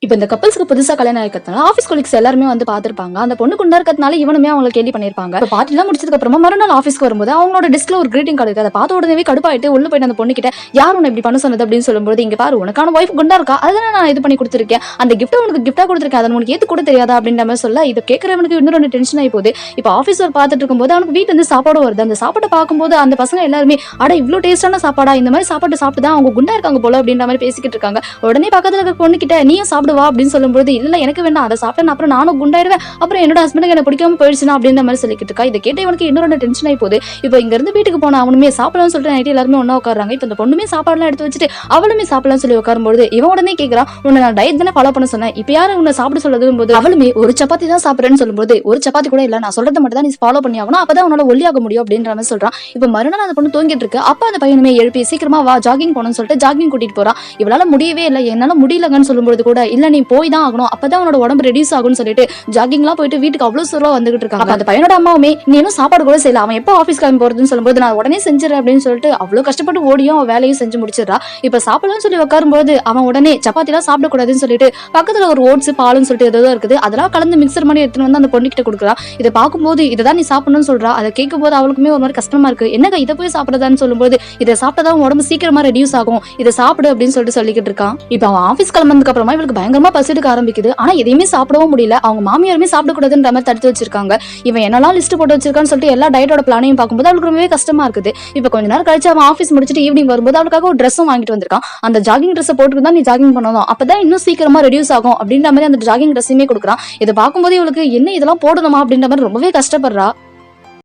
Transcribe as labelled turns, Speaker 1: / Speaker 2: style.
Speaker 1: இப்ப இந்த கப்பல்ஸ்க்கு புதுசா கல்யாணம் ஆயிருக்கிறதுனால ஆஃபீஸ் கொலீக்ஸ் எல்லாருமே வந்து பாத்திருப்பாங்க. அந்த பொண்ணு குண்டா இருக்கிறதுனால இவனுமே அவங்க கேலி பண்ணிருப்பாங்க. இப்ப பார்ட்டி எல்லாம் முடிச்சதுக்கு அப்புறமா மறுநாள் ஆஃபீஸ்க்கு வரும்போது அவங்களோட டெஸ்க்ல ஒரு கிரீட்டிங் கார்டு இருக்கு. அதை பார்த்த உடனே கடுப்பாயிட்டு உள்ள போயிட்டு அந்த பொண்ணு கிட்ட யார் உன்னை இப்படி பண்ண சொன்னது அப்படின்னு சொல்லும்போது, இங்க பாரு உனக்கான ஒய்ஃப் குண்டா இருக்கா, அதனால நான் இது பண்ணி கொடுத்துருக்கேன், அந்த கிஃப்ட் உனக்கு கிஃப்டா கொடுத்துருக்கேன், அதை உனக்கு ஏத்து கூட தெரியாதா அப்படின்ற மாதிரி சொல்ல இதை கேட்கறவனுக்கு இன்னொரு டென்ஷன் ஆகி போகுது. இப்ப ஆஃபீஸ் ஒர்க் பார்த்துட்டு இருக்கும்போது அவனுக்கு வீட்டுல இருந்து சாப்பாடு வருது. அந்த சாப்பாட்டை பார்க்கும்போது அந்த பசங்க எல்லாருமே அட இவ்வளவு டேஸ்டான சாப்பாடா, இந்த மாதிரி சாப்பாடு சாப்பிட்டுதான் அவங்க குண்டா இருக்காங்க போல அப்படின்ற மாதிரி பேசிக்கிட்டு இருக்காங்க. உடனே பக்கத்துல இருக்க பொண்ணு கிட்ட நீயும் சாப்பிடுவா அப்படின்னு சொல்லும்போது, இல்ல எனக்கு வேண்டாம், அதை சாப்பிட்டேன் அப்புறம் நானும் குண்டாயிருவேன், அப்புறம் என்னோட ஹஸ்பண்டுக்கு எனக்கு பிடிக்காம போயிடுச்சுனா அப்படின்ற மாதிரி சொல்லிக்கிட்டு இருக்கா. இதை கேட்ட இவனுக்கு இன்னொரு டென்ஷன் ஆகி போகுது. இப்போ இங்க இருந்து வீட்டுக்கு போன அவனுமே சாப்பிடலாம்னு சொல்லிட்டு நைட்டு எல்லாருமே ஒண்ணா உட்காருறாங்க. இப்போ இந்த பொண்ணுமே சாப்பாடுலாம் எடுத்து வச்சுட்டு அவளுமே சாப்பிடலாம்னு சொல்லி உட்காரும்போது இவன் உடனே கேட்கறான், உன்னை நான் டயட் தானே ஃபாலோ பண்ண சொன்னேன், இப்போ யாரு உன்னை சாப்பிட சொல்லதும் போது அவளுமே ஒரு சப்பாத்தி தான் சாப்பிடுறேன்னு சொல்லும்போது, ஒரு சப்பாத்தி கூட இல்ல, நான் சொல்றதை மட்டும் தான் நீ ஃபாலோ பண்ணி ஆகணும், அப்பதான் உன்னால ஒல்லியாக முடியும் அப்படின்ற மாதிரி சொல்றான். இப்போ மறுநாள் அந்த பொண்ணு தூங்கிட்டு இருக்கு. அப்ப அந்த பையனுமே எழுப்பி சீக்கிரமா வா ஜாகிங் போகணும்னு சொல்லிட்டு ஜாகிங் கூட்டிட்டு போறான். இவளால முடியவே இல்லை, என்னால முடியலங்கன்னு சொல்லும்போது கூட இல்ல நீ போய் தான் ஆகணும், அப்பதான் உன்னோட உடம்பு ரெடியூஸ் ஆகும்னு சொல்லிட்டு ஜாகிங்லாம் போயிட்டு வீட்டுக்கு அவ்வளவு சூரா வந்துகிட்டு இருக்காங்க. அந்த பையனோட அம்மாவுமே நீ இன்னும் சாப்பாடு கூட செய்யல, அவன் எப்போ ஆஃபீஸ் கிளம்பி போறதுன்னு சொல்லும்போது நான் உடனே செஞ்சிடறேன் அப்படின்னு சொல்லிட்டு அவ்வளவு கஷ்டப்பட்டு ஓடியும் அவன் வேலையும் செஞ்சு முடிச்சிடறா. இப்ப சாப்பிடலாம்னு சொல்லி உட்காரும்போது அவன் உடனே சப்பாத்தி எல்லாம் சாப்பிடக்கூடாதுன்னு சொல்லிட்டு பக்கத்துல ஒரு ஓட்ஸ் பாலுன்னு சொல்லிட்டு ஏதோ இருக்குது, அதெல்லாம் கலந்து மிக்சர் பண்ணி எடுத்துட்டு வந்து அந்த பொண்ணு கிட்ட கொடுக்குறா. இதை பார்க்கும்போது இதைதான் நீ சாப்பிடணும்னு சொல்றா. அதை கேட்கும் போது அவளுக்குமே ஒரு மாதிரி கஷ்டமா இருக்கு. என்னங்க இதை போய் சாப்பிடதான்னு சொல்லும்போது, இதை சாப்பிட்டதான் உடம்பு சீக்கிரமா ரெடியூஸ் ஆகும், இதை சாப்பிடு அப்படின்னு சொல்லிக்கிட்டு இருக்கான். இப்ப அவன் ஆஃபீஸ் கிளம்புறதுக்கு அப்புறமா இவளுக்கு பயங்கரமா பசிடுக்க ஆரம்பிக்குது. ஆனா எதையுமே சாப்பிடவும் முடியல. அவங்க மாமியாருமே சாப்பிடக்கூடாதுன்ற மாதிரி தடுத்து வச்சிருக்காங்க. இவன் என்னெல்லாம் லிஸ்ட் போட்டு வச்சிருக்கான்னு சொல்லிட்டு எல்லா டயட்டோட பிளானையும் பார்க்கும்போது அவளுக்கு ரொம்பவே கஷ்டமா இருக்குது. இப்ப கொஞ்ச நேரம் கழிச்சு அவன் ஆஃபீஸ் முடிச்சுட்டு ஈவினிங் வரும்போது அவளுக்காக ஒரு ட்ரெஸ்ஸும் வாங்கிட்டு வந்திருக்கான். அந்த ஜாகிங் ட்ரெஸ் போட்டுட்டு தான் நீ ஜாகிங் பண்ணணும், அப்பதான் இன்னும் சீக்கிரமா ரெடியூஸ் ஆகும் அப்படின்ற மாதிரி அந்த ஜாகிங் ட்ரெஸ்ஸுமே கொடுக்குறான். இதை பார்க்கும்போது இவளுக்கு என்ன இதெல்லாம் போடணுமா அப்படின்ற மாதிரி ரொம்பவே கஷ்டப்படுறா.